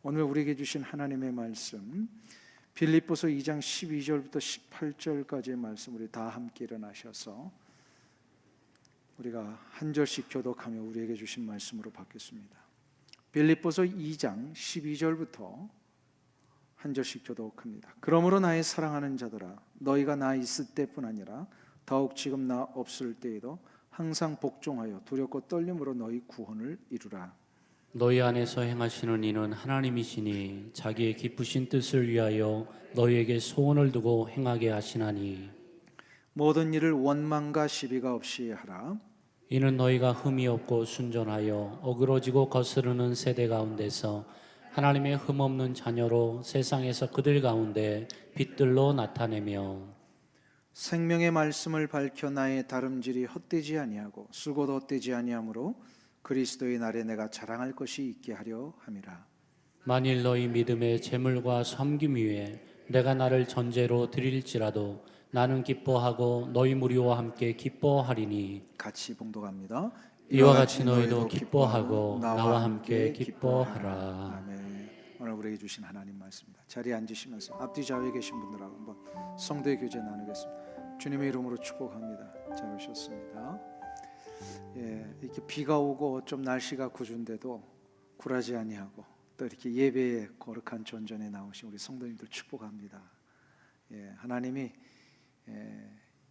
오늘 우리에게 주신 하나님의 말씀 빌립보서 2장 12절부터 18절까지의 말씀 우리 다 함께 일어나셔서 우리가 한 절씩 교독하며 우리에게 주신 말씀으로 받겠습니다. 빌립보서 2장 12절부터 한 절씩 교독합니다. 그러므로 나의 사랑하는 자들아, 너희가 나 있을 때뿐 아니라 더욱 지금 나 없을 때에도 항상 복종하여 두렵고 떨림으로 너희 구원을 이루라. 너희 안에서 행하시는 이는 하나님이시니 자기의 기쁘신 뜻을 위하여 너희에게 소원을 두고 행하게 하시나니, 모든 일을 원망과 시비가 없이 하라. 이는 너희가 흠이 없고 순전하여 어그러지고 거스르는 세대 가운데서 하나님의 흠 없는 자녀로 세상에서 그들 가운데 빛들로 나타내며 생명의 말씀을 밝혀 나의 다름질이 헛되지 아니하고 수고도 헛되지 아니하므로 그리스도의 날에 내가 자랑할 것이 있게 하려 함이라. 만일 너희 믿음의 재물과 섬김 위에 내가 나를 전제로 드릴지라도 나는 기뻐하고 너희 무리와 함께 기뻐하리니, 같이 봉독합니다. 이와 같이 너희도 기뻐하고 나와 함께 기뻐하라. 아멘. 오늘 우리에게 주신 하나님 말씀입니다. 자리에 앉으시면서 앞뒤 좌우에 계신 분들하고 한번 성도의 교제 나누겠습니다. 주님의 이름으로 축복합니다. 잘 오셨습니다. 이렇게 비가 오고 좀 날씨가 궂은데도 굴하지 아니하고 또 이렇게 예배에 거룩한 전전에 나오신 우리 성도님들 축복합니다. 하나님이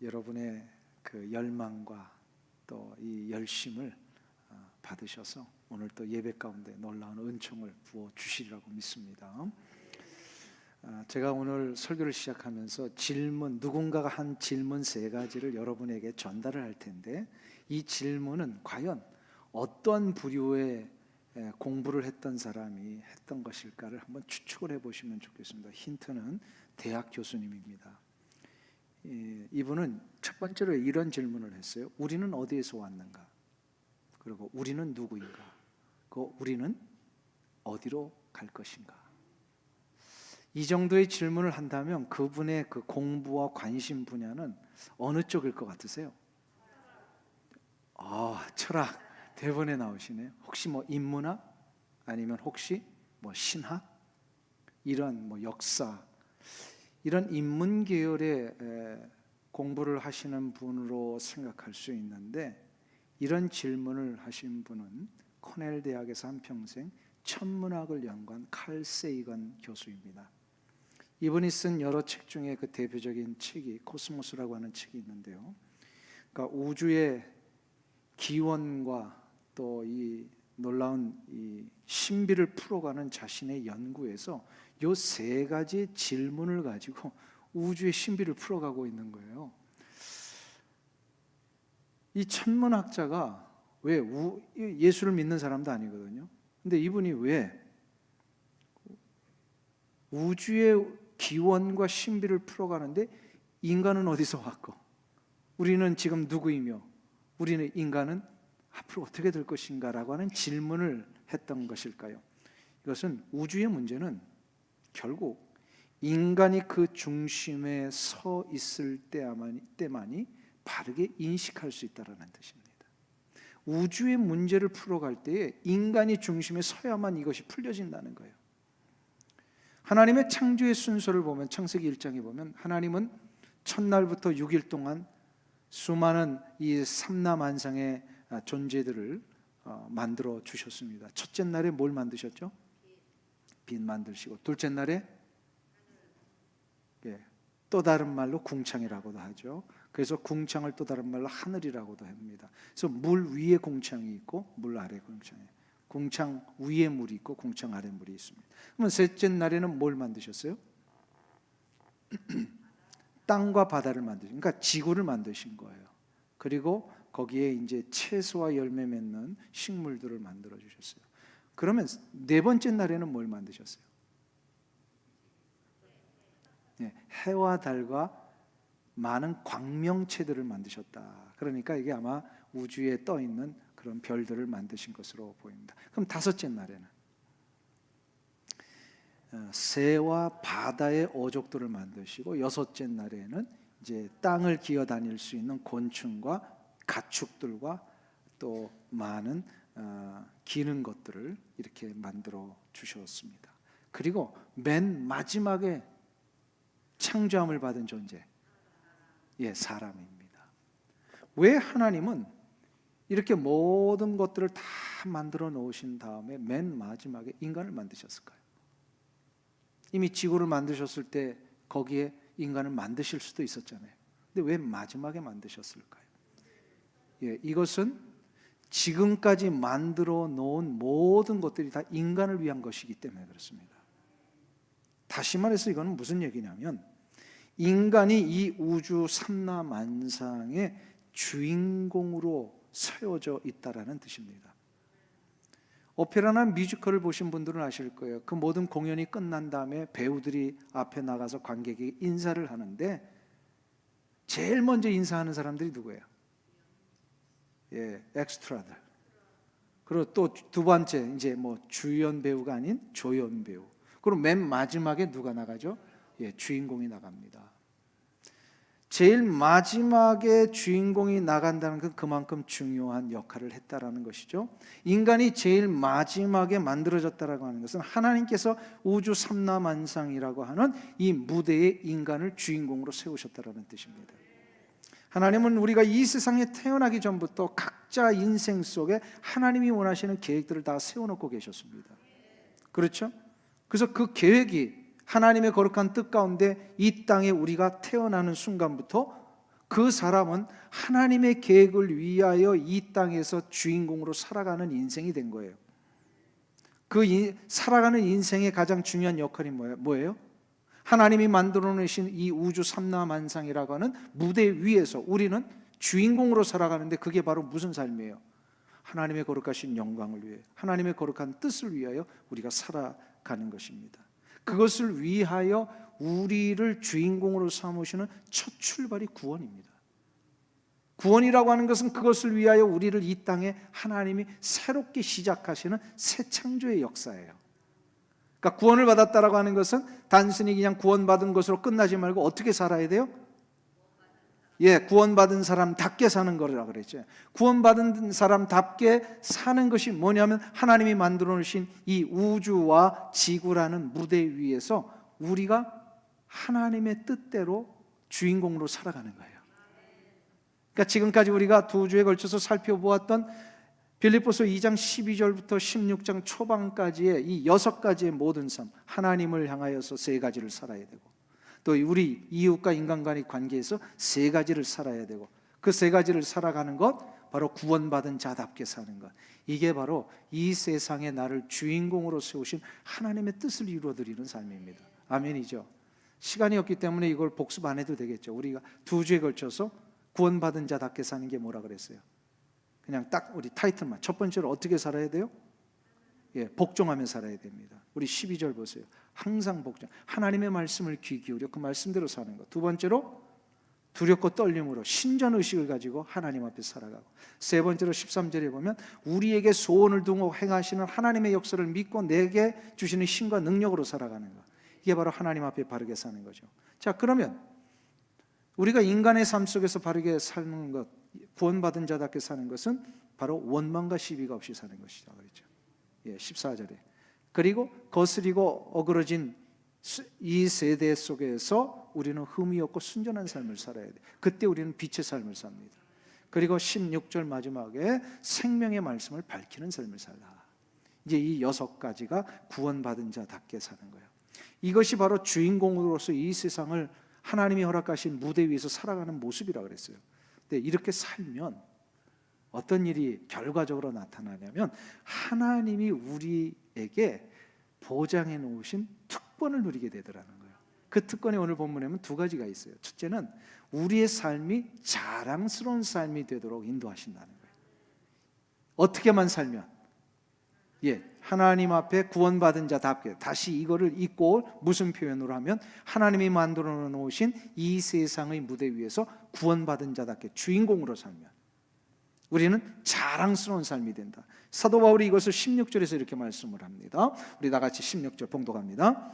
여러분의 그 열망과 또 이 열심을 받으셔서 오늘 또 예배 가운데 놀라운 은총을 부어 주시리라고 믿습니다. 제가 오늘 설교를 시작하면서 질문, 누군가가 한 질문 3가지를 여러분에게 전달을 할 텐데, 이 질문은 과연 어떤 부류의 공부를 했던 사람이 했던 것일까를 한번 추측을 해보시면 좋겠습니다. 힌트는 대학 교수님입니다. 이분은 첫 번째로 이런 질문을 했어요. 우리는 어디에서 왔는가? 그리고 우리는 누구인가? 우리는 어디로 갈 것인가? 이 정도의 질문을 한다면 그분의 그 공부와 관심 분야는 어느 쪽일 것 같으세요? 철학 대본에 나오시네요. 혹시 뭐 인문학? 아니면 혹시 뭐 신학? 이런 뭐 역사, 이런 인문 계열의 공부를 하시는 분으로 생각할 수 있는데, 이런 질문을 하신 분은 코넬 대학에서 한평생 천문학을 연구한 칼 세이건 교수입니다. 이분이 쓴 여러 책 중에 그 대표적인 책이 코스모스라고 하는 책이 있는데요. 그러니까 우주의 기원과 또 이 놀라운 이 신비를 풀어가는 자신의 연구에서 요 3가지 질문을 가지고 우주의 신비를 풀어가고 있는 거예요. 이 천문학자가 왜 예수를 믿는 사람도 아니거든요. 근데 이분이 왜 우주의 기원과 신비를 풀어가는데 인간은 어디서 왔고 우리는 지금 누구이며 우리는 인간은 앞으로 어떻게 될 것인가 라고 하는 질문을 했던 것일까요? 이것은 우주의 문제는 결국 인간이 그 중심에 서 있을 때만이 바르게 인식할 수 있다는 뜻입니다. 우주의 문제를 풀어갈 때에 인간이 중심에 서야만 이것이 풀려진다는 거예요. 하나님의 창조의 순서를 보면 창세기 1장에 보면 하나님은 첫날부터 6일 동안 수많은 이 삼라만상의 존재들을 만들어 주셨습니다. 첫째 날에 뭘 만드셨죠? 빛 만드시고, 둘째 날에 또 다른 말로 궁창이라고도 하죠. 그래서 궁창을 또 다른 말로 하늘이라고도 합니다. 그래서 물 위에 궁창이 있고 물 아래 궁창이, 궁창 위에 물이 있고 궁창 아래 물이 있습니다. 그러면 셋째 날에는 뭘 만드셨어요? 땅과 바다를 만드신, 그러니까 지구를 만드신 거예요. 그리고 거기에 이제 채소와 열매 맺는 식물들을 만들어 주셨어요. 그러면 4번째 날에는 뭘 만드셨어요? 해와 달과 많은 광명체들을 만드셨다. 그러니까 이게 아마 우주에 떠 있는 그런 별들을 만드신 것으로 보입니다. 그럼 5째 날에는 새와 바다의 어족들을 만드시고, 6째 날에는 이제 땅을 기어 다닐 수 있는 곤충과 가축들과 또 많은 기는 것들을 이렇게 만들어 주셨습니다. 그리고 맨 마지막에 창조함을 받은 존재, 사람입니다. 왜 하나님은 이렇게 모든 것들을 다 만들어 놓으신 다음에 맨 마지막에 인간을 만드셨을까요? 이미 지구를 만드셨을 때 거기에 인간을 만드실 수도 있었잖아요. 근데 왜 마지막에 만드셨을까요? 이것은 지금까지 만들어 놓은 모든 것들이 다 인간을 위한 것이기 때문에 그렇습니다. 다시 말해서 이거는 무슨 얘기냐면 인간이 이 우주 삼라만상의 주인공으로 세워져 있다라는 뜻입니다. 오페라나 뮤지컬을 보신 분들은 아실 거예요. 그 모든 공연이 끝난 다음에 배우들이 앞에 나가서 관객에게 인사를 하는데 제일 먼저 인사하는 사람들이 누구예요? 엑스트라들. 그리고 또 두 번째 이제 주연 배우가 아닌 조연 배우. 그리고 맨 마지막에 누가 나가죠? 주인공이 나갑니다. 제일 마지막에 주인공이 나간다는 건 그만큼 중요한 역할을 했다라는 것이죠. 인간이 제일 마지막에 만들어졌다라고 하는 것은 하나님께서 우주 삼라만상이라고 하는 이 무대에 인간을 주인공으로 세우셨다라는 뜻입니다. 하나님은 우리가 이 세상에 태어나기 전부터 각자 인생 속에 하나님이 원하시는 계획들을 다 세워놓고 계셨습니다. 그렇죠? 그래서 그 계획이 하나님의 거룩한 뜻 가운데 이 땅에 우리가 태어나는 순간부터 그 사람은 하나님의 계획을 위하여 이 땅에서 주인공으로 살아가는 인생이 된 거예요. 살아가는 인생의 가장 중요한 역할이 뭐예요? 하나님이 만들어 놓으신 이 우주 삼라만상이라고 하는 무대 위에서 우리는 주인공으로 살아가는데 그게 바로 무슨 삶이에요? 하나님의 거룩하신 영광을 위해, 하나님의 거룩한 뜻을 위하여 우리가 살아가는 것입니다. 그것을 위하여 우리를 주인공으로 삼으시는 첫 출발이 구원입니다. 구원이라고 하는 것은 그것을 위하여 우리를 이 땅에 하나님이 새롭게 시작하시는 새 창조의 역사예요. 그러니까 구원을 받았다라고 하는 것은 단순히 그냥 구원받은 것으로 끝나지 말고 어떻게 살아야 돼요? 구원받은 사람답게 사는 거라고 그랬죠. 구원받은 사람답게 사는 것이 뭐냐면 하나님이 만들어 놓으신 이 우주와 지구라는 무대 위에서 우리가 하나님의 뜻대로 주인공으로 살아가는 거예요. 그러니까 지금까지 우리가 두 주에 걸쳐서 살펴보았던 빌립보서 2장 12절부터 16장 초반까지의 이 6가지의 모든 삶, 하나님을 향하여서 3가지를 살아야 되고 또 우리 이웃과 인간과의 관계에서 3가지를 살아야 되고 그 3가지를 살아가는 것 바로 구원받은 자답게 사는 것, 이게 바로 이 세상에 나를 주인공으로 세우신 하나님의 뜻을 이루어드리는 삶입니다. 아멘이죠. 시간이 없기 때문에 이걸 복습 안 해도 되겠죠. 우리가 두 주에 걸쳐서 구원받은 자답게 사는 게 뭐라 그랬어요? 그냥 딱 우리 타이틀만, 첫 번째로 어떻게 살아야 돼요? 복종하며 살아야 됩니다. 우리 12절 보세요. 항상 복종, 하나님의 말씀을 귀 기울여 그 말씀대로 사는 것. 두 번째로 두렵고 떨림으로 신전의식을 가지고 하나님 앞에 살아가고, 세 번째로 13절에 보면 우리에게 소원을 두고 행하시는 하나님의 역사를 믿고 내게 주시는 힘과 능력으로 살아가는 것. 이게 바로 하나님 앞에 바르게 사는 거죠. 자, 그러면 우리가 인간의 삶 속에서 바르게 사는 것, 구원받은 자답게 사는 것은 바로 원망과 시비가 없이 사는 것이다 그랬죠. 14절에 그리고 거스리고 어그러진 이 세대 속에서 우리는 흠이 없고 순전한 삶을 살아야 돼. 그때 우리는 빛의 삶을 삽니다. 그리고 16절 마지막에 생명의 말씀을 밝히는 삶을 살라. 이제 이 6가지가 구원받은 자답게 사는 거예요. 이것이 바로 주인공으로서 이 세상을 하나님이 허락하신 무대 위에서 살아가는 모습이라 그랬어요. 근데 이렇게 살면 어떤 일이 결과적으로 나타나냐면 하나님이 우리에게 보장해 놓으신 특권을 누리게 되더라는 거예요. 그 특권이 오늘 본문에는 2가지가 있어요. 첫째는 우리의 삶이 자랑스러운 삶이 되도록 인도하신다는 거예요. 어떻게만 살면? 하나님 앞에 구원받은 자답게, 다시 이거를 잊고 무슨 표현으로 하면 하나님이 만들어 놓으신 이 세상의 무대 위에서 구원받은 자답게 주인공으로 살면 우리는 자랑스러운 삶이 된다. 사도 바울이 이것을 16절에서 이렇게 말씀을 합니다. 우리 다 같이 16절 봉독합니다.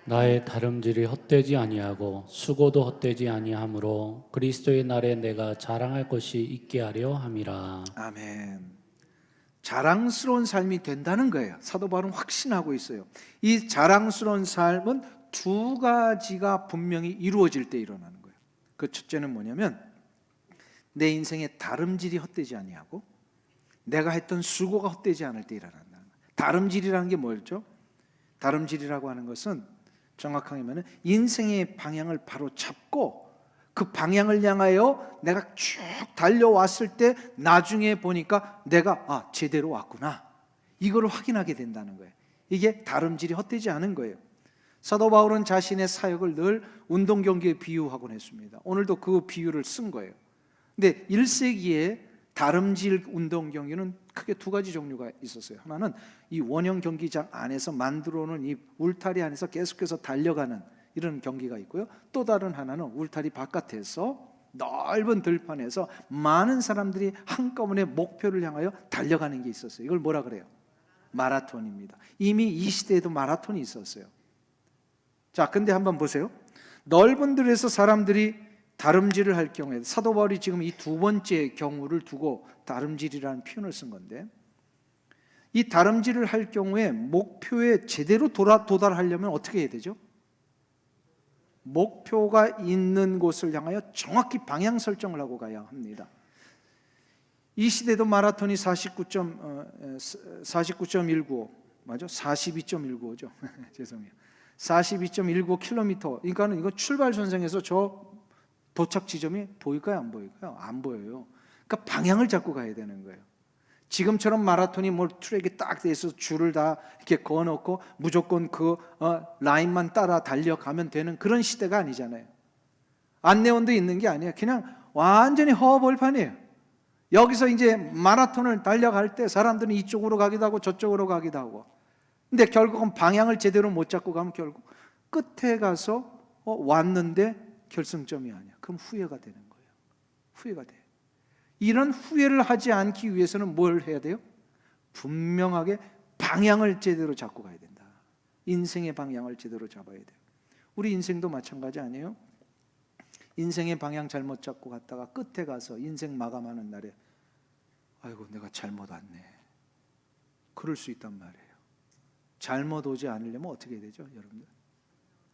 나의 다름질이 헛되지 아니하고 수고도 헛되지 아니하므로 그리스도의 날에 내가 자랑할 것이 있게 하려 함이라. 아멘. 자랑스러운 삶이 된다는 거예요. 사도 바울은 확신하고 있어요. 이 자랑스러운 삶은 두 가지가 분명히 이루어질 때 일어나는 거예요. 그 첫째는 뭐냐면 내 인생의 다름질이 헛되지 아니하고 내가 했던 수고가 헛되지 않을 때 일어난다는 거예요. 다름질이라는 게 뭐였죠? 다름질이라고 하는 것은 정확하게 말하면 인생의 방향을 바로 잡고 그 방향을 향하여 내가 쭉 달려왔을 때 나중에 보니까 내가 제대로 왔구나, 이걸 확인하게 된다는 거예요. 이게 다름질이 헛되지 않은 거예요. 사도 바울은 자신의 사역을 늘 운동 경기에 비유하곤 했습니다. 오늘도 그 비유를 쓴 거예요. 근데 1세기에 다름질 운동 경기는 크게 두 가지 종류가 있었어요. 하나는 이 원형 경기장 안에서 만들어 놓은 이 울타리 안에서 계속해서 달려가는 이런 경기가 있고요. 또 다른 하나는 울타리 바깥에서 넓은 들판에서 많은 사람들이 한꺼번에 목표를 향하여 달려가는 게 있었어요. 이걸 뭐라 그래요? 마라톤입니다. 이미 이 시대에도 마라톤이 있었어요. 자, 근데 한번 보세요. 넓은 들에서 사람들이 다름질을 할 경우에 사도 바울이 지금 이 두 번째 경우를 두고 다름질이라는 표현을 쓴 건데, 이 다름질을 할 경우에 목표에 제대로 도달하려면 어떻게 해야 되죠? 목표가 있는 곳을 향하여 정확히 방향 설정을 하고 가야 합니다. 이 시대도 마라톤이 49.195 맞죠? 42.195죠. 죄송해요. 42.195km. 그러니까는 이거 출발 선상에서 저 도착 지점이 보일까요? 안 보일까요? 안 보여요. 그러니까 방향을 잡고 가야 되는 거예요. 지금처럼 마라톤이 뭘 트랙에 딱 돼 있어서 줄을 다 이렇게 그어놓고 무조건 그 라인만 따라 달려가면 되는 그런 시대가 아니잖아요. 안내원도 있는 게 아니에요. 그냥 완전히 허벌판이에요. 여기서 이제 마라톤을 달려갈 때 사람들은 이쪽으로 가기도 하고 저쪽으로 가기도 하고, 근데 결국은 방향을 제대로 못 잡고 가면 결국 끝에 가서 왔는데 결승점이 아니야. 그럼 후회가 되는 거예요. 후회가 돼. 이런 후회를 하지 않기 위해서는 뭘 해야 돼요? 분명하게 방향을 제대로 잡고 가야 된다. 인생의 방향을 제대로 잡아야 돼요. 우리 인생도 마찬가지 아니에요? 인생의 방향 잘못 잡고 갔다가 끝에 가서 인생 마감하는 날에 아이고 내가 잘못 왔네, 그럴 수 있단 말이에요. 잘못 오지 않으려면 어떻게 해야 되죠, 여러분들?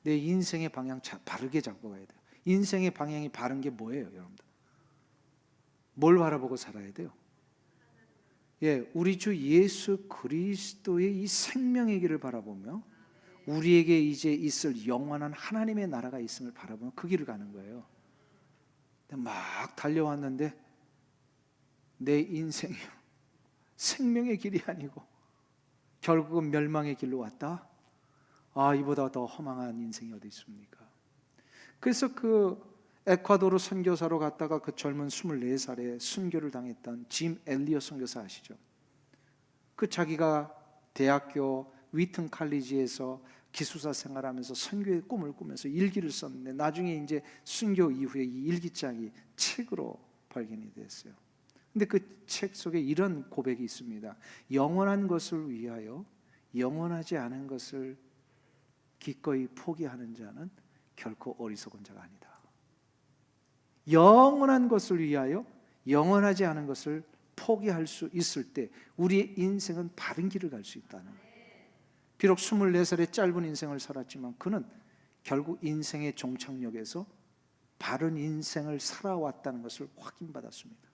내 인생의 방향 바르게 잡고 가야 돼요. 인생의 방향이 바른 게 뭐예요, 여러분들? 뭘 바라보고 살아야 돼요? 우리 주 예수 그리스도의 이 생명의 길을 바라보며 우리에게 이제 있을 영원한 하나님의 나라가 있음을 바라보며 그 길을 가는 거예요. 막 달려왔는데 내 인생이 생명의 길이 아니고 결국은 멸망의 길로 왔다? 이보다 더 허망한 인생이 어디 있습니까? 그래서 그 에콰도르 선교사로 갔다가 그 젊은 24살에 순교를 당했던 짐 엘리엇 선교사 아시죠? 그 자기가 대학교 위튼 칼리지에서 기숙사 생활하면서 선교의 꿈을 꾸면서 일기를 썼는데 나중에 이제 순교 이후에 이 일기장이 책으로 발견이 됐어요. 근데 그 책 속에 이런 고백이 있습니다. 영원한 것을 위하여 영원하지 않은 것을 기꺼이 포기하는 자는 결코 어리석은 자가 아니다. 영원한 것을 위하여 영원하지 않은 것을 포기할 수 있을 때 우리의 인생은 바른 길을 갈 수 있다는 거예요. 비록 24살의 짧은 인생을 살았지만 그는 결국 인생의 종착역에서 바른 인생을 살아왔다는 것을 확인받았습니다.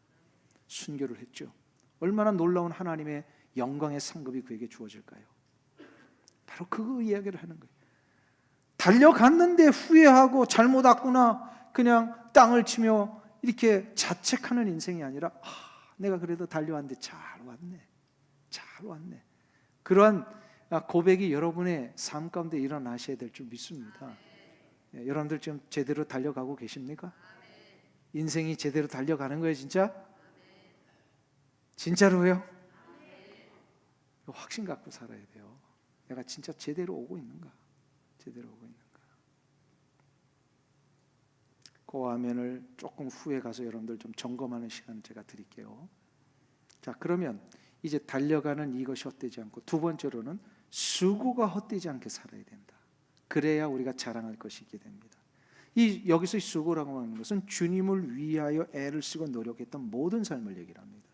순교를 했죠. 얼마나 놀라운 하나님의 영광의 상급이 그에게 주어질까요? 바로 그 이야기를 하는 거예요. 달려갔는데 후회하고 잘못 왔구나, 그냥 땅을 치며 이렇게 자책하는 인생이 아니라 내가 그래도 달려왔는데 잘 왔네. 그러한 고백이 여러분의 삶 가운데 일어나셔야 될 줄 믿습니다. 여러분들 지금 제대로 달려가고 계십니까? 인생이 제대로 달려가는 거예요, 진짜? 진짜로요? 확신 갖고 살아야 돼요. 내가 진짜 제대로 오고 있는가? 그 화면을 조금 후에 가서 여러분들 좀 점검하는 시간을 제가 드릴게요. 자, 그러면 이제 달려가는 이것이 헛되지 않고 두 번째로는 수고가 헛되지 않게 살아야 된다. 그래야 우리가 자랑할 것이 있게 됩니다. 여기서 수고라고 하는 것은 주님을 위하여 애를 쓰고 노력했던 모든 삶을 얘기를 합니다.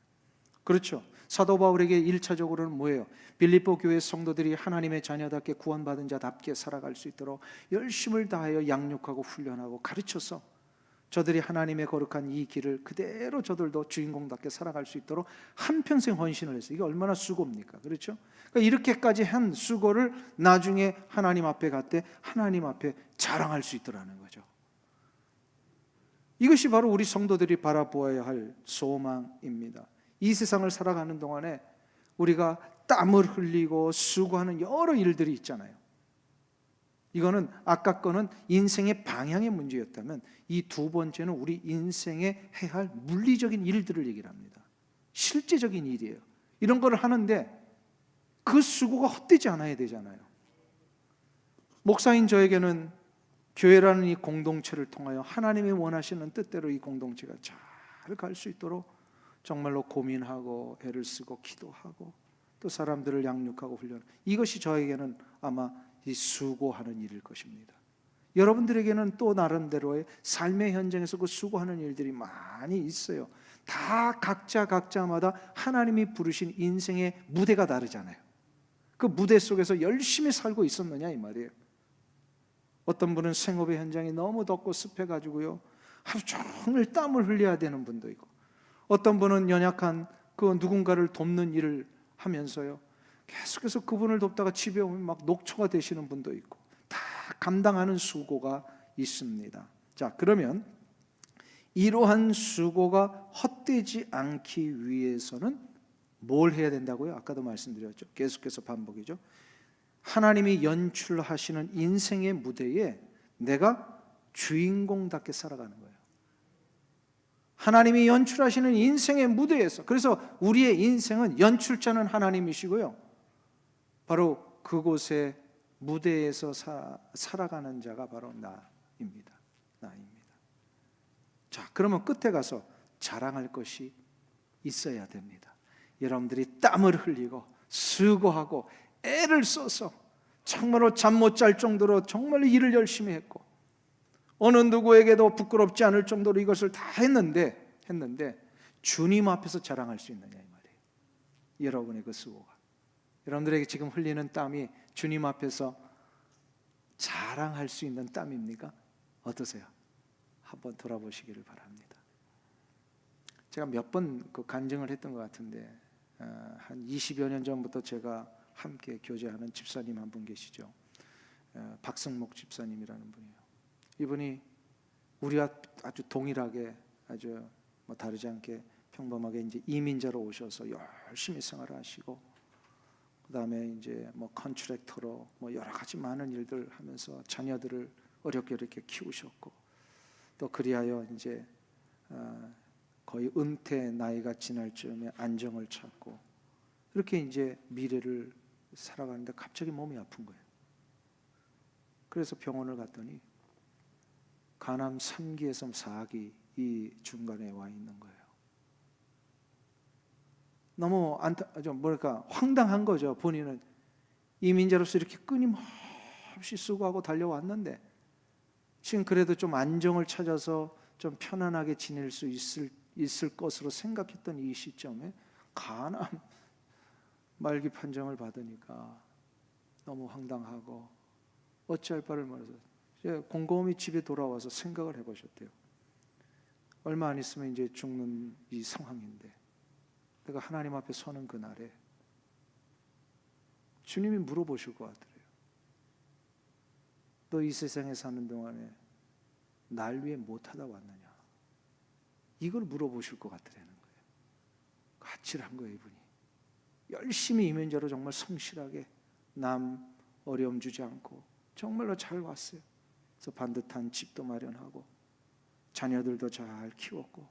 그렇죠. 사도 바울에게 1차적으로는 뭐예요? 빌립보 교회 성도들이 하나님의 자녀답게 구원받은 자답게 살아갈 수 있도록 열심을 다하여 양육하고 훈련하고 가르쳐서 저들이 하나님의 거룩한 이 길을 그대로 저들도 주인공답게 살아갈 수 있도록 한평생 헌신을 했어요. 이게 얼마나 수고입니까? 그렇죠? 그러니까 이렇게까지 한 수고를 나중에 하나님 앞에 갈 때 하나님 앞에 자랑할 수 있더라는 거죠. 이것이 바로 우리 성도들이 바라보아야 할 소망입니다. 이 세상을 살아가는 동안에 우리가 땀을 흘리고 수고하는 여러 일들이 있잖아요. 이거는 아까 거는 인생의 방향의 문제였다면 이 두 번째는 우리 인생에 해야 할 물리적인 일들을 얘기를 합니다. 실제적인 일이에요. 이런 걸 하는데 그 수고가 헛되지 않아야 되잖아요. 목사인 저에게는 교회라는 이 공동체를 통하여 하나님이 원하시는 뜻대로 이 공동체가 잘 갈 수 있도록 정말로 고민하고 애를 쓰고 기도하고 또 사람들을 양육하고 훈련하고, 이것이 저에게는 아마 이 수고하는 일일 것입니다. 여러분들에게는 또 나름대로의 삶의 현장에서 그 수고하는 일들이 많이 있어요. 다 각자마다 하나님이 부르신 인생의 무대가 다르잖아요. 그 무대 속에서 열심히 살고 있었느냐 이 말이에요. 어떤 분은 생업의 현장이 너무 덥고 습해가지고요 하루 종일 땀을 흘려야 되는 분도 있고, 어떤 분은 연약한 그 누군가를 돕는 일을 하면서요 계속해서 그분을 돕다가 집에 오면 막 녹초가 되시는 분도 있고, 다 감당하는 수고가 있습니다. 자, 그러면 이러한 수고가 헛되지 않기 위해서는 뭘 해야 된다고요? 아까도 말씀드렸죠. 계속해서 반복이죠. 하나님이 연출하시는 인생의 무대에 내가 주인공답게 살아가는 거예요. 하나님이 연출하시는 인생의 무대에서, 그래서 우리의 인생은 연출자는 하나님이시고요, 바로 그곳에 무대에서 살아가는 자가 바로 나입니다. 자, 그러면 끝에 가서 자랑할 것이 있어야 됩니다. 여러분들이 땀을 흘리고 수고하고 애를 써서 정말로 잠 못 잘 정도로 정말로 일을 열심히 했고, 어느 누구에게도 부끄럽지 않을 정도로 이것을 다 했는데 주님 앞에서 자랑할 수 있느냐 이 말이에요. 여러분의 그 수고가, 여러분들에게 지금 흘리는 땀이 주님 앞에서 자랑할 수 있는 땀입니까? 어떠세요? 한번 돌아보시기를 바랍니다. 제가 몇 번 그 간증을 했던 것 같은데 한 20여 년 전부터 제가 함께 교제하는 집사님 한 분 계시죠. 박승목 집사님이라는 분이에요. 이분이 우리와 아주 동일하게 아주 뭐 다르지 않게 평범하게 이제 이민자로 오셔서 열심히 생활을 하시고, 그다음에 이제 뭐 컨트랙터로 뭐 여러 가지 많은 일들 하면서 자녀들을 어렵게 이렇게 키우셨고, 또 그리하여 이제 거의 은퇴 나이가 지날 즈음에 안정을 찾고 이렇게 이제 미래를 살아가는데 갑자기 몸이 아픈 거예요. 그래서 병원을 갔더니 간암 3기에서 4기 이 중간에 와 있는 거예요. 너무 뭐랄까 황당한 거죠. 본인은 이민자로서 이렇게 끊임없이 수고하고 달려왔는데 지금 그래도 좀 안정을 찾아서 좀 편안하게 지낼 수 있을 것으로 생각했던 이 시점에 간암 말기 판정을 받으니까 너무 황당하고 어찌할 바를 몰라서 곰곰이 집에 돌아와서 생각을 해보셨대요. 얼마 안 있으면 이제 죽는 이 상황인데 내가 하나님 앞에 서는 그날에 주님이 물어보실 것 같아요. 너 이 세상에 사는 동안에 날 위해 못하다 왔느냐? 이걸 물어보실 것 같으라는 거예요. 가치를 한 거예요. 이분이 열심히 이민자로 정말 성실하게 남 어려움 주지 않고 정말로 잘 왔어요. 그래서 반듯한 집도 마련하고 자녀들도 잘 키웠고,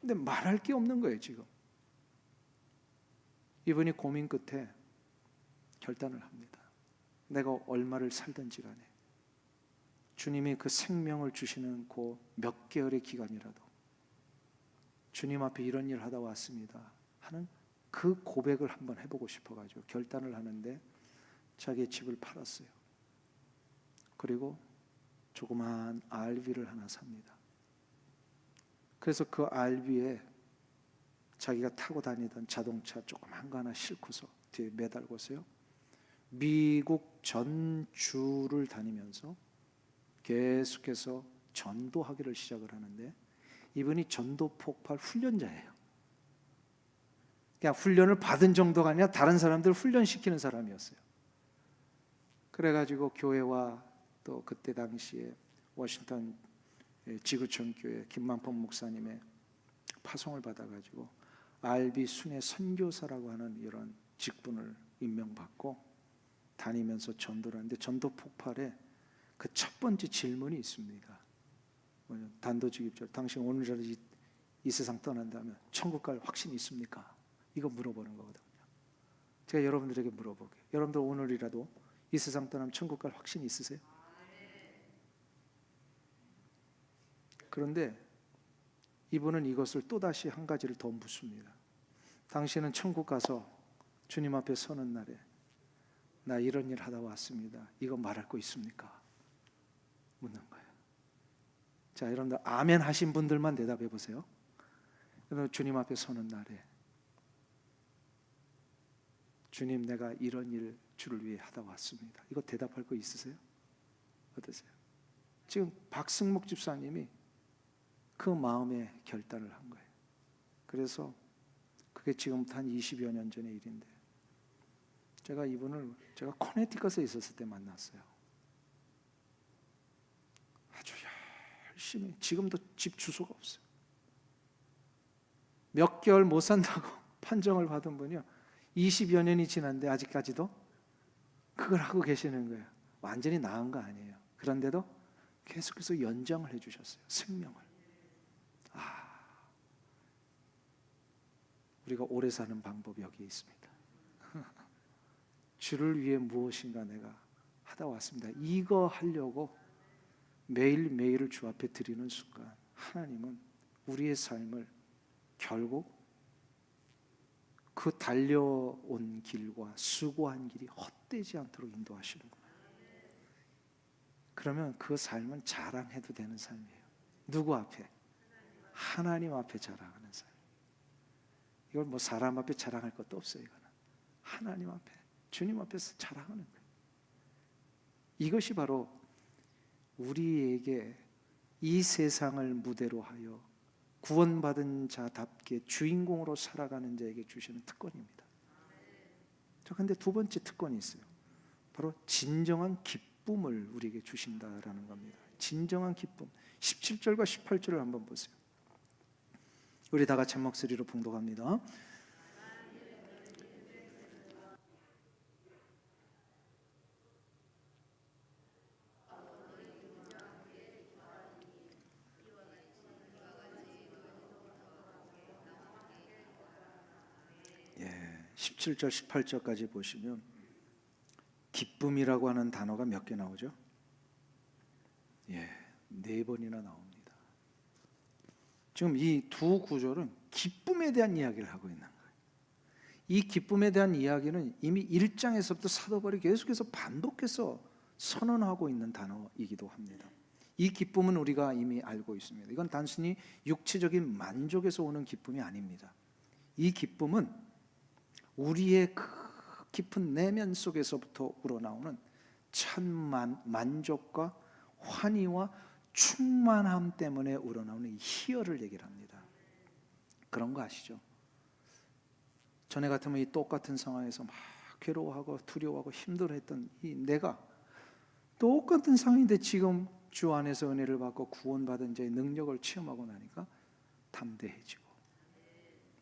근데 말할 게 없는 거예요. 지금 이분이 고민 끝에 결단을 합니다. 내가 얼마를 살든지 간에 주님이 그 생명을 주시는 그 몇 개월의 기간이라도 주님 앞에 이런 일 하다 왔습니다 하는 그 고백을 한번 해보고 싶어가지고 결단을 하는데 자기의 집을 팔았어요. 그리고 조그마한 RV를 하나 삽니다. 그래서 그 RV에 자기가 타고 다니던 자동차 조그만 거 하나 싣고서 뒤에 매달고서요, 미국 전주를 다니면서 계속해서 전도하기를 시작을 하는데, 이분이 전도 폭발 훈련자예요. 그냥 훈련을 받은 정도가 아니라 다른 사람들 훈련시키는 사람이었어요. 그래가지고 교회와 또 그때 당시에 워싱턴 지구촌 교회 김만평 목사님의 파송을 받아가지고 알비 순회 선교사라고 하는 이런 직분을 임명받고 다니면서 전도를 하는데, 전도 폭발에 그 첫 번째 질문이 있습니다. 단도직입적으로 당신 오늘이라도 이 세상 떠난다면 천국 갈 확신이 있습니까? 이거 물어보는 거거든요. 제가 여러분들에게 물어볼게요. 여러분들 오늘이라도 이 세상 떠나면 천국 갈 확신이 있으세요? 그런데 이분은 이것을 또다시 한 가지를 더 묻습니다. 당신은 천국 가서 주님 앞에 서는 날에 나 이런 일 하다 왔습니다, 이거 말할 거 있습니까? 묻는 거예요. 자, 여러분들 아멘 하신 분들만 대답해 보세요. 여러분, 주님 앞에 서는 날에 주님, 내가 이런 일 주를 위해 하다 왔습니다, 이거 대답할 거 있으세요? 어떠세요? 지금 박승목 집사님이 그 마음의 결단을 한 거예요. 그래서 그게 지금부터 한 20여 년 전의 일인데, 제가 이분을 코네티컷에 있었을 때 만났어요. 아주 열심히, 지금도 집 주소가 없어요. 몇 개월 못 산다고 판정을 받은 분이요, 20여 년이 지났는데 아직까지도 그걸 하고 계시는 거예요. 완전히 나은 거 아니에요. 그런데도 계속해서 연장을 해주셨어요, 생명을. 우리가 오래 사는 방법이 여기에 있습니다. 주를 위해 무엇인가 내가 하다 왔습니다, 이거 하려고 매일매일을 주 앞에 드리는 순간, 하나님은 우리의 삶을 결국 그 달려온 길과 수고한 길이 헛되지 않도록 인도하시는 거예요. 그러면 그 삶은 자랑해도 되는 삶이에요. 누구 앞에? 하나님 앞에 자랑하는 삶. 이걸 뭐 사람 앞에 자랑할 것도 없어요. 이거는 하나님 앞에, 주님 앞에서 자랑하는 거예요. 이것이 바로 우리에게 이 세상을 무대로 하여 구원받은 자답게 주인공으로 살아가는 자에게 주시는 특권입니다. 그런데 두 번째 특권이 있어요. 바로 진정한 기쁨을 우리에게 주신다라는 겁니다. 진정한 기쁨. 17절과 18절을 한번 보세요. 우리 다 같이 한 목소리로 봉독합니다. 예, 17절 18절까지 보시면 기쁨이라고 하는 단어가 몇 개 나오죠? 예, 4번이나 나옵니다. 지금 이 두 구절은 기쁨에 대한 이야기를 하고 있는 거예요. 이 기쁨에 대한 이야기는 이미 1장에서부터 사도 바울이 계속해서 반복해서 선언하고 있는 단어이기도 합니다. 이 기쁨은 우리가 이미 알고 있습니다. 이건 단순히 육체적인 만족에서 오는 기쁨이 아닙니다. 이 기쁨은 우리의 그 깊은 내면 속에서부터 우러나오는 참 만족과 환희와 충만함 때문에 우러나오는 이 희열을 얘기를 합니다. 그런 거 아시죠? 전에 같으면 이 똑같은 상황에서 막 괴로워하고 두려워하고 힘들어했던 이 내가 똑같은 상황인데 지금 주 안에서 은혜를 받고 구원받은 자의 능력을 체험하고 나니까 담대해지고,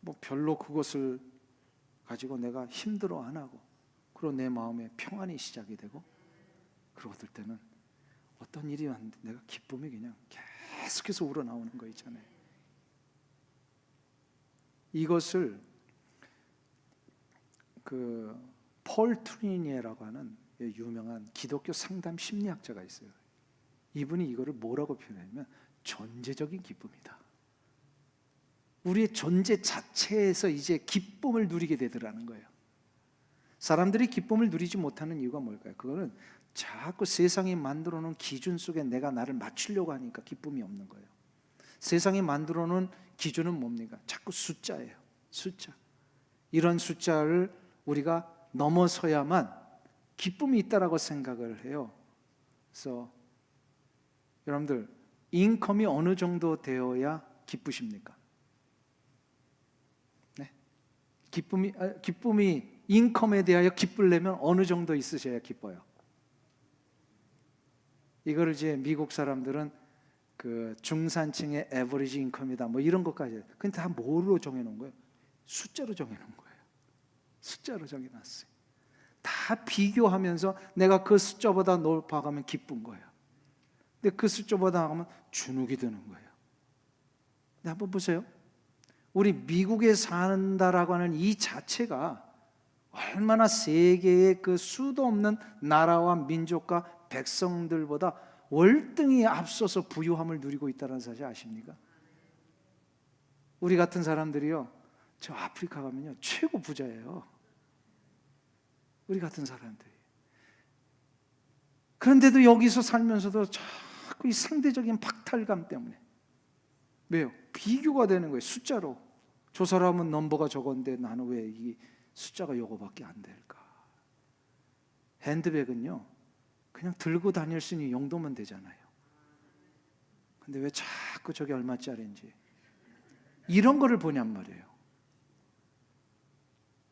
뭐 별로 그것을 가지고 내가 힘들어 안 하고, 그리고 내 마음에 평안이 시작이 되고, 그러고 들 때는 어떤 일이 왔는데 내가 기쁨이 그냥 계속해서 우러나오는 거 있잖아요. 이것을 폴 트리니에라고 하는 유명한 기독교 상담 심리학자가 있어요. 이분이 이거를 뭐라고 표현하냐면 존재적인 기쁨이다. 우리의 존재 자체에서 이제 기쁨을 누리게 되더라는 거예요. 사람들이 기쁨을 누리지 못하는 이유가 뭘까요? 그거는 자꾸 세상이 만들어 놓은 기준 속에 내가 나를 맞추려고 하니까 기쁨이 없는 거예요. 세상이 만들어 놓은 기준은 뭡니까? 자꾸 숫자예요. 숫자. 이런 숫자를 우리가 넘어서야만 기쁨이 있다라고 생각을 해요. 그래서 여러분들, 인컴이 어느 정도 되어야 기쁘십니까? 네. 기쁨이 인컴에 대하여 기쁠려면 어느 정도 있으셔야 기뻐요? 이거를 이제 미국 사람들은 그 중산층의 에버리지 인컴이다 뭐 이런 것까지, 근데 다 뭐로 정해놓은 거예요? 숫자로 정해놓은 거예요. 숫자로 정해놨어요. 다 비교하면서 내가 그 숫자보다 높아가면 기쁜 거예요. 근데 그 숫자보다 나가면 주눅이 드는 거예요. 근데 한번 보세요. 우리 미국에 산다라고 하는 이 자체가 얼마나 세계의 그 수도 없는 나라와 민족과 백성들보다 월등히 앞서서 부유함을 누리고 있다는 사실 아십니까? 우리 같은 사람들이요, 저 아프리카 가면요 최고 부자예요. 우리 같은 사람들이. 그런데도 여기서 살면서도 자꾸 이 상대적인 박탈감 때문에, 왜요? 비교가 되는 거예요. 숫자로. 저 사람은 넘버가 저건데 나는 왜 이 숫자가 요거밖에 안 될까? 핸드백은요 그냥 들고 다닐 수 있는 용도면 되잖아요. 근데 왜 자꾸 저게 얼마짜리인지 이런 거를 보냔 말이에요.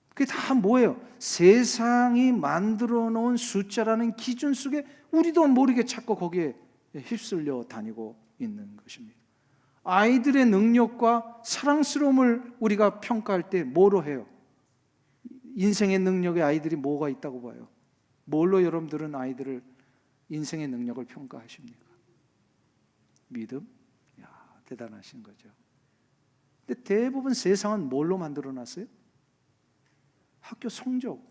그게 다 뭐예요? 세상이 만들어 놓은 숫자라는 기준 속에 우리도 모르게 자꾸 거기에 휩쓸려 다니고 있는 것입니다. 아이들의 능력과 사랑스러움을 우리가 평가할 때 뭐로 해요? 인생의 능력에 아이들이 뭐가 있다고 봐요? 뭘로 여러분들은 아이들을 인생의 능력을 평가하십니까? 믿음? 야, 대단하신 거죠. 근데 대부분 세상은 뭘로 만들어 놨어요? 학교 성적.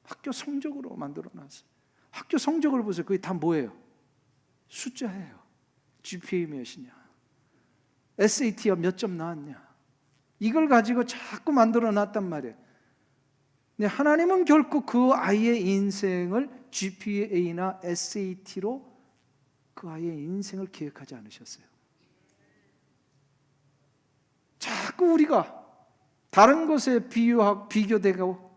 학교 성적으로 만들어 놨어요. 학교 성적을 보세요. 그게 다 뭐예요? 숫자예요. GPA 몇이냐, SAT가 몇 점 나왔냐, 이걸 가지고 자꾸 만들어 놨단 말이에요. 근데 하나님은 결코 그 아이의 인생을 GPA나 SAT로 그 아이의 인생을 계획하지 않으셨어요. 자꾸 우리가 다른 것에 비교되고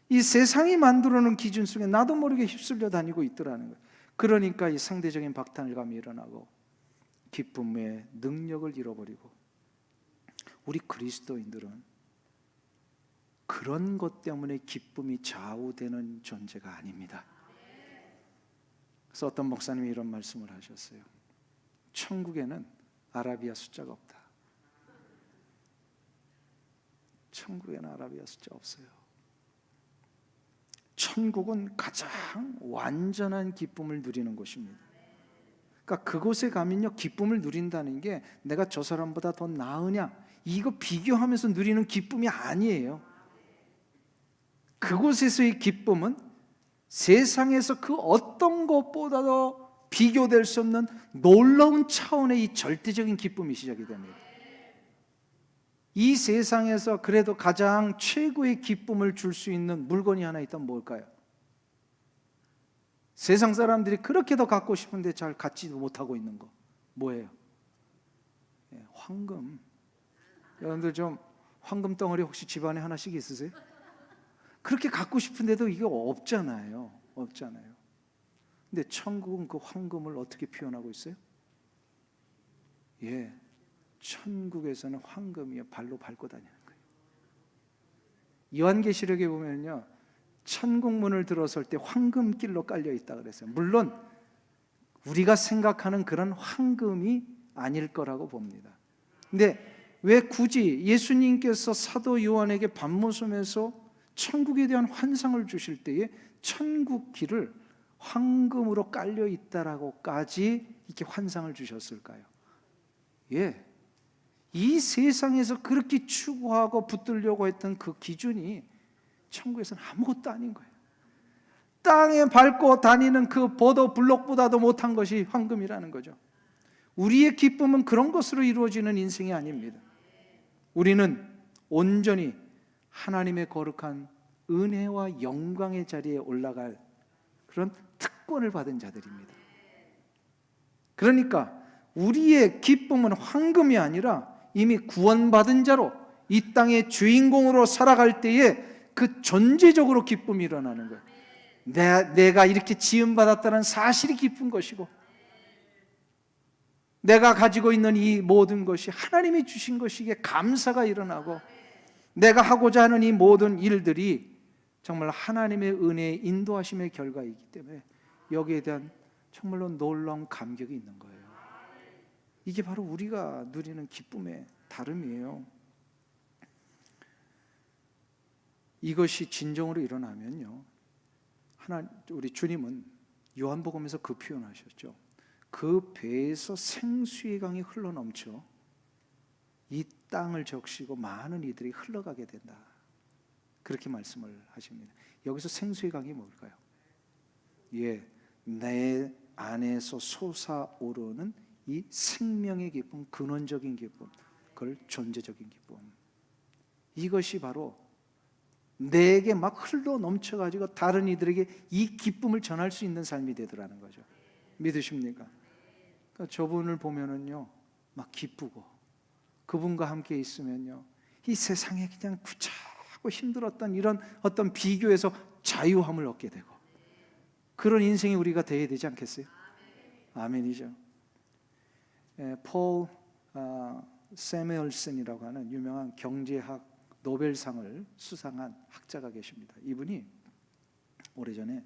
이 세상이 만들어놓은 기준 속에 나도 모르게 휩쓸려 다니고 있더라는 거예요. 그러니까 이 상대적인 박탈감이 일어나고 기쁨의 능력을 잃어버리고, 우리 그리스도인들은 그런 것 때문에 기쁨이 좌우되는 존재가 아닙니다. 그래서 어떤 목사님이 이런 말씀을 하셨어요. 천국에는 아라비아 숫자가 없다. 천국에는 아라비아 숫자 없어요. 천국은 가장 완전한 기쁨을 누리는 곳입니다. 그러니까 그곳에 가면요, 기쁨을 누린다는 게 내가 저 사람보다 더 나으냐 이거 비교하면서 누리는 기쁨이 아니에요. 그곳에서의 기쁨은 세상에서 그 어떤 것보다도 비교될 수 없는 놀라운 차원의 이 절대적인 기쁨이 시작이 됩니다. 이 세상에서 그래도 가장 최고의 기쁨을 줄 수 있는 물건이 하나 있다면 뭘까요? 세상 사람들이 그렇게 더 갖고 싶은데 잘 갖지도 못하고 있는 거 뭐예요? 황금. 여러분들 좀 황금 덩어리 혹시 집안에 하나씩 있으세요? 그렇게 갖고 싶은데도 이게 없잖아요. 없잖아요. 근데 천국은 그 황금을 어떻게 표현하고 있어요? 예, 천국에서는 황금이 발로 밟고 다니는 거예요. 요한계시록에 보면요, 천국 문을 들어설 때 황금길로 깔려 있다 그랬어요. 물론 우리가 생각하는 그런 황금이 아닐 거라고 봅니다. 근데 왜 굳이 예수님께서 사도 요한에게 밤모섬에서 천국에 대한 환상을 주실 때에 천국 길을 황금으로 깔려 있다라고까지 이렇게 환상을 주셨을까요? 예, 이 세상에서 그렇게 추구하고 붙들려고 했던 그 기준이 천국에서는 아무것도 아닌 거예요. 땅에 밟고 다니는 그 보도 블록보다도 못한 것이 황금이라는 거죠. 우리의 기쁨은 그런 것으로 이루어지는 인생이 아닙니다. 우리는 온전히 하나님의 거룩한 은혜와 영광의 자리에 올라갈 그런 특권을 받은 자들입니다. 그러니까 우리의 기쁨은 황금이 아니라 이미 구원받은 자로 이 땅의 주인공으로 살아갈 때에 그 존재적으로 기쁨이 일어나는 거예요. 내가 이렇게 지음받았다는 사실이 기쁜 것이고, 내가 가지고 있는 이 모든 것이 하나님이 주신 것이기에 감사가 일어나고, 내가 하고자 하는 이 모든 일들이 정말 하나님의 은혜의 인도하심의 결과이기 때문에 여기에 대한 정말로 놀라운 감격이 있는 거예요. 이게 바로 우리가 누리는 기쁨의 다름이에요. 이것이 진정으로 일어나면요, 우리 주님은 요한복음에서 그 표현하셨죠. 그 배에서 생수의 강이 흘러넘쳐 이 땅을 적시고 많은 이들이 흘러가게 된다, 그렇게 말씀을 하십니다. 여기서 생수의 강이 뭘까요? 내 안에서 솟아오르는 이 생명의 기쁨, 근원적인 기쁨, 그걸 존재적인 기쁨, 이것이 바로 내게 막 흘러 넘쳐가지고 다른 이들에게 이 기쁨을 전할 수 있는 삶이 되더라는 거죠. 믿으십니까? 그러니까 저분을 보면은요, 막 기쁘고, 그분과 함께 있으면요, 이 세상에 그냥 구차하고 힘들었던 이런 어떤 비교에서 자유함을 얻게 되고, 그런 인생이 우리가 되어야 되지 않겠어요? 아멘이죠. 폴 세뮤얼슨이라고 하는 유명한 경제학 노벨상을 수상한 학자가 계십니다. 이분이 오래전에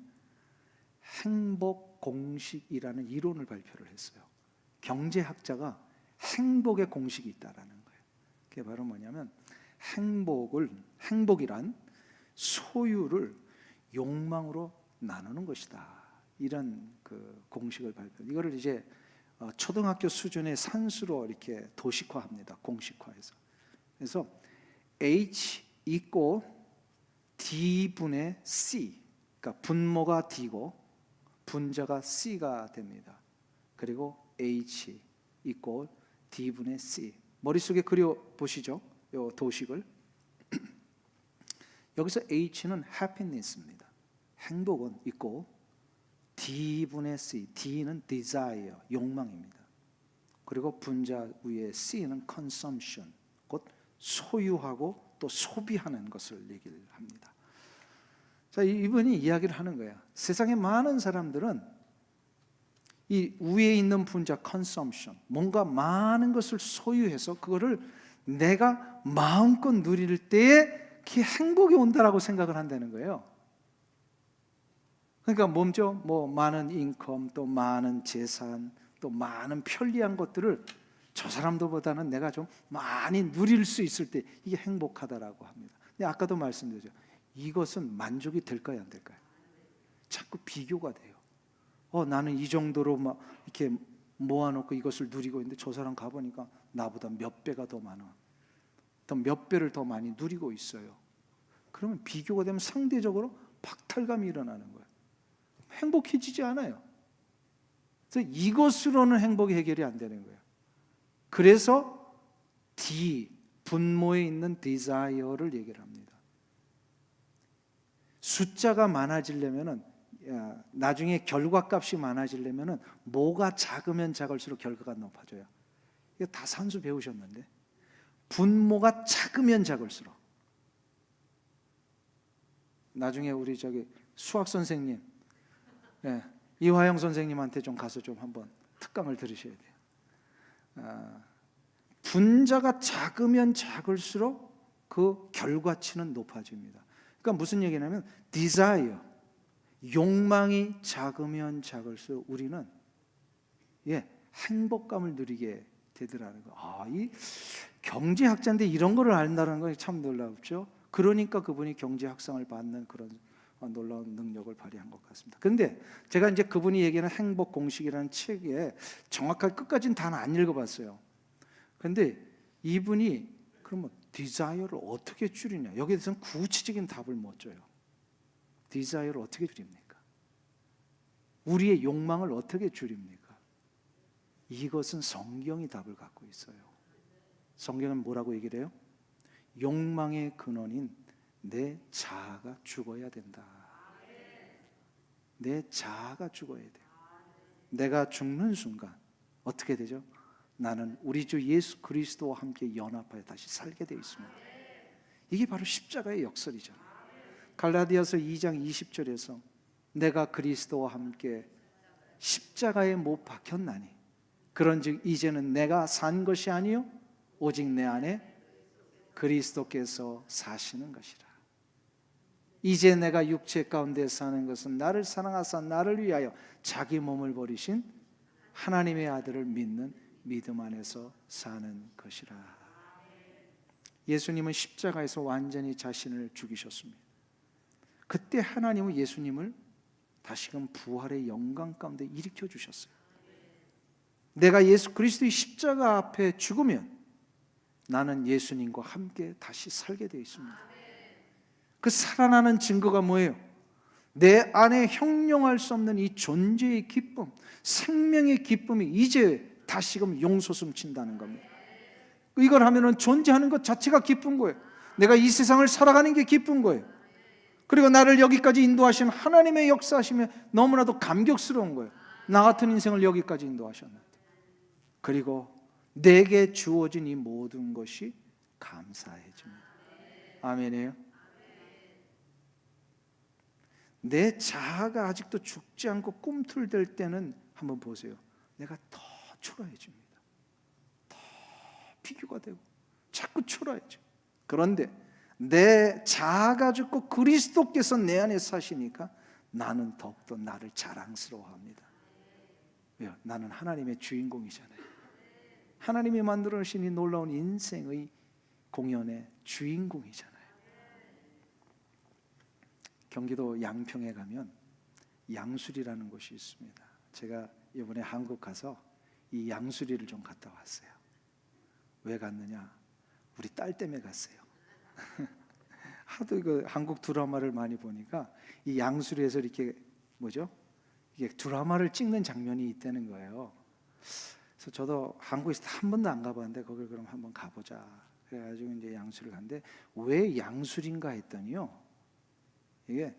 행복 공식이라는 이론을 발표를 했어요. 경제학자가 행복의 공식이 있다라는 거예요. 그게 바로 뭐냐면 행복이란 소유를 욕망으로 나누는 것이다, 이런 그 공식을 발표. 이거를 이제 초등학교 수준의 산수로 이렇게 도식화합니다. 공식화해서. 그래서 H 이꼬 D분의 C, 그러니까 분모가 D고 분자가 C가 됩니다. 그리고 H 이꼬 D분의 C. 머릿속에 그려 보시죠, 이 도식을. 여기서 H는 happiness입니다. 행복은 있고, D분의 C, D는 desire, 욕망입니다. 그리고 분자 위에 C는 consumption, 곧 소유하고 또 소비하는 것을 얘기를 합니다. 자, 이분이 이야기를 하는 거예요. 세상의 많은 사람들은 이 위에 있는 분자 consumption, 뭔가 많은 것을 소유해서 그거를 내가 마음껏 누릴 때에 그 행복이 온다라고 생각을 한다는 거예요. 그러니까 먼저 뭐 많은 인컴, 또 많은 재산, 또 많은 편리한 것들을 저 사람들보다는 내가 좀 많이 누릴 수 있을 때 이게 행복하다라고 합니다. 근데 아까도 말씀드렸죠. 이것은 만족이 될까요, 안 될까요? 자꾸 비교가 돼요. 나는 이 정도로 막 이렇게 모아놓고 이것을 누리고 있는데 저 사람 가보니까 나보다 몇 배가 더 많아, 더 몇 배를 더 많이 누리고 있어요. 그러면 비교가 되면 상대적으로 박탈감이 일어나는 거예요. 행복해지지 않아요. 그래서 이것으로는 행복이 해결이 안 되는 거예요. 그래서 D, 분모에 있는 desire를 얘기를 합니다. 숫자가 많아지려면은, 나중에 결과값이 많아지려면은 뭐가 작으면 작을수록 결과가 높아져요. 이거 다 산수 배우셨는데, 분모가 작으면 작을수록. 나중에 우리 수학 선생님, 이화영 선생님한테 좀 가서 좀 한번 특강을 들으셔야 돼요. 분자가 작으면 작을수록 그 결과치는 높아집니다. 그러니까 무슨 얘기냐면 desire, 욕망이 작으면 작을수록 우리는 행복감을 누리게 되더라는 거. 이 경제학자인데 이런 거를 안다는 건 참 놀랍죠. 그러니까 그분이 경제학상을 받는 그런 놀라운 능력을 발휘한 것 같습니다. 그런데 제가 이제 그분이 얘기하는 행복 공식이라는 책에 정확하게 끝까지는 다 안 읽어봤어요. 그런데 이분이 그러면 desire를 어떻게 줄이냐, 여기에 대해서는 구체적인 답을 못 줘요. desire를 어떻게 줄입니까? 우리의 욕망을 어떻게 줄입니까? 이것은 성경이 답을 갖고 있어요. 성경은 뭐라고 얘기를 해요? 욕망의 근원인 내 자아가 죽어야 된다. 내 자아가 죽어야 돼요. 내가 죽는 순간 어떻게 되죠? 나는 우리 주 예수 그리스도와 함께 연합하여 다시 살게 되어 있습니다. 이게 바로 십자가의 역설이잖아요. 갈라디아서 2장 20절에서 내가 그리스도와 함께 십자가에 못 박혔나니 그런즉 이제는 내가 산 것이 아니요 오직 내 안에 그리스도께서 사시는 것이라. 이제 내가 육체 가운데 사는 것은 나를 사랑하사 나를 위하여 자기 몸을 버리신 하나님의 아들을 믿는 믿음 안에서 사는 것이라. 예수님은 십자가에서 완전히 자신을 죽이셨습니다. 그때 하나님은 예수님을 다시금 부활의 영광 가운데 일으켜 주셨어요. 내가 예수 그리스도의 십자가 앞에 죽으면 나는 예수님과 함께 다시 살게 되어 있습니다. 그 살아나는 증거가 뭐예요? 내 안에 형용할 수 없는 이 존재의 기쁨, 생명의 기쁨이 이제 다시금 용솟음 친다는 겁니다. 이걸 하면은 존재하는 것 자체가 기쁜 거예요. 내가 이 세상을 살아가는 게 기쁜 거예요. 그리고 나를 여기까지 인도하신 하나님의 역사하심에 너무나도 감격스러운 거예요. 나 같은 인생을 여기까지 인도하셨는데. 그리고 내게 주어진 이 모든 것이 감사해집니다. 아멘이에요. 내 자아가 아직도 죽지 않고 꿈틀댈 때는 한번 보세요. 내가 더 초라해집니다. 더 비교가 되고 자꾸 초라해져. 그런데 내 자아가 죽고 그리스도께서 내 안에 사시니까 나는 더욱더 나를 자랑스러워합니다. 왜요? 나는 하나님의 주인공이잖아요. 하나님이 만들어 주신 이 놀라운 인생의 공연의 주인공이잖아요. 경기도 양평에 가면 양수리라는 곳이 있습니다. 제가 이번에 한국 가서 이 양수리를 좀 갔다 왔어요. 왜 갔느냐? 우리 딸 때문에 갔어요. 하도 그 한국 드라마를 많이 보니까 이 양수리에서 이렇게 뭐죠? 이게 드라마를 찍는 장면이 있다는 거예요. 그래서 저도 한국에서 한 번도 안 가봤는데 거길 그럼 한번 가보자. 그래가지고 이제 양수리를 갔는데 왜 양수리인가 했더니요. 이게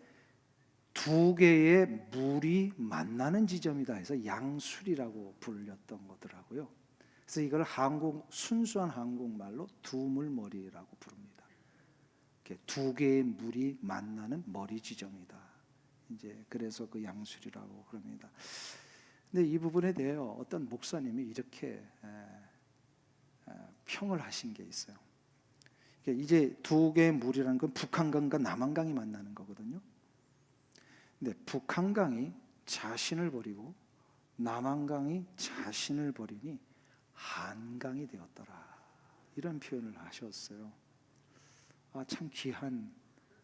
두 개의 물이 만나는 지점이다 해서 양수리라고 불렸던 거더라고요. 그래서 이걸 순수한 한국말로 두물머리라고 부릅니다. 이렇게 두 개의 물이 만나는 머리 지점이다. 이제 그래서 그 양수리라고 그럽니다. 근데 이 부분에 대해 어떤 목사님이 이렇게 평을 하신 게 있어요. 이제 두 개의 물이라는 건 북한강과 남한강이 만나는 거거든요. 근데 북한강이 자신을 버리고 남한강이 자신을 버리니 한강이 되었더라. 이런 표현을 하셨어요. 참 귀한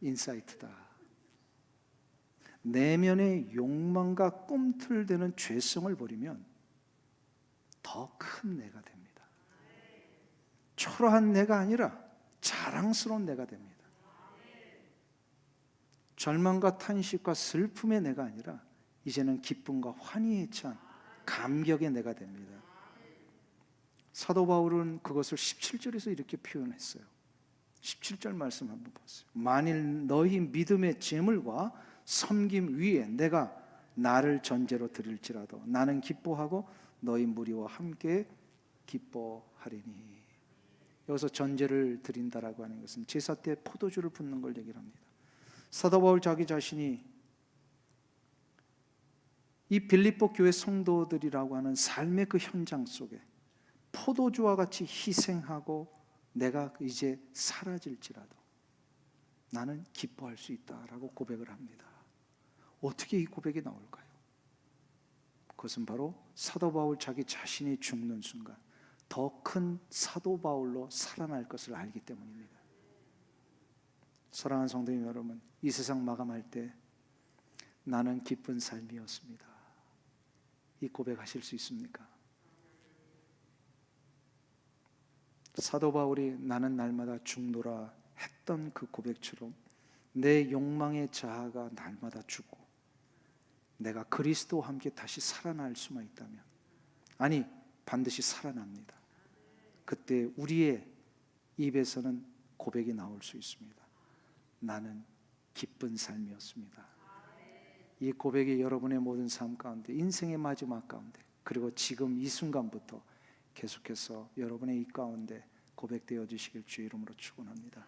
인사이트다. 내면의 욕망과 꿈틀대는 죄성을 버리면 더 큰 내가 됩니다. 초라한 내가 아니라 자랑스러운 내가 됩니다. 절망과 탄식과 슬픔의 내가 아니라 이제는 기쁨과 환희에 찬 감격의 내가 됩니다. 사도 바울은 그것을 17절에서 이렇게 표현했어요. 17절 말씀 한번 보세요. 만일 너희 믿음의 재물과 섬김 위에 내가 나를 전제로 드릴지라도 나는 기뻐하고 너희 무리와 함께 기뻐하리니. 여기서 전제를 드린다라고 하는 것은 제사 때 포도주를 붓는 걸 얘기를 합니다. 사도 바울 자기 자신이 이 빌립보 교회 성도들이라고 하는 삶의 그 현장 속에 포도주와 같이 희생하고 내가 이제 사라질지라도 나는 기뻐할 수 있다라고 고백을 합니다. 어떻게 이 고백이 나올까요? 그것은 바로 사도 바울 자기 자신이 죽는 순간 더 큰 사도 바울로 살아날 것을 알기 때문입니다. 사랑하는 성도님 여러분, 이 세상 마감할 때 나는 기쁜 삶이었습니다. 이 고백하실 수 있습니까? 사도 바울이 나는 날마다 죽노라 했던 그 고백처럼 내 욕망의 자아가 날마다 죽고 내가 그리스도와 함께 다시 살아날 수만 있다면, 아니 반드시 살아납니다. 그때 우리의 입에서는 고백이 나올 수 있습니다. 나는 기쁜 삶이었습니다. 이 고백이 여러분의 모든 삶 가운데, 인생의 마지막 가운데, 그리고 지금 이 순간부터 계속해서 여러분의 이 가운데 고백되어 주시길 주의 이름으로 축원합니다.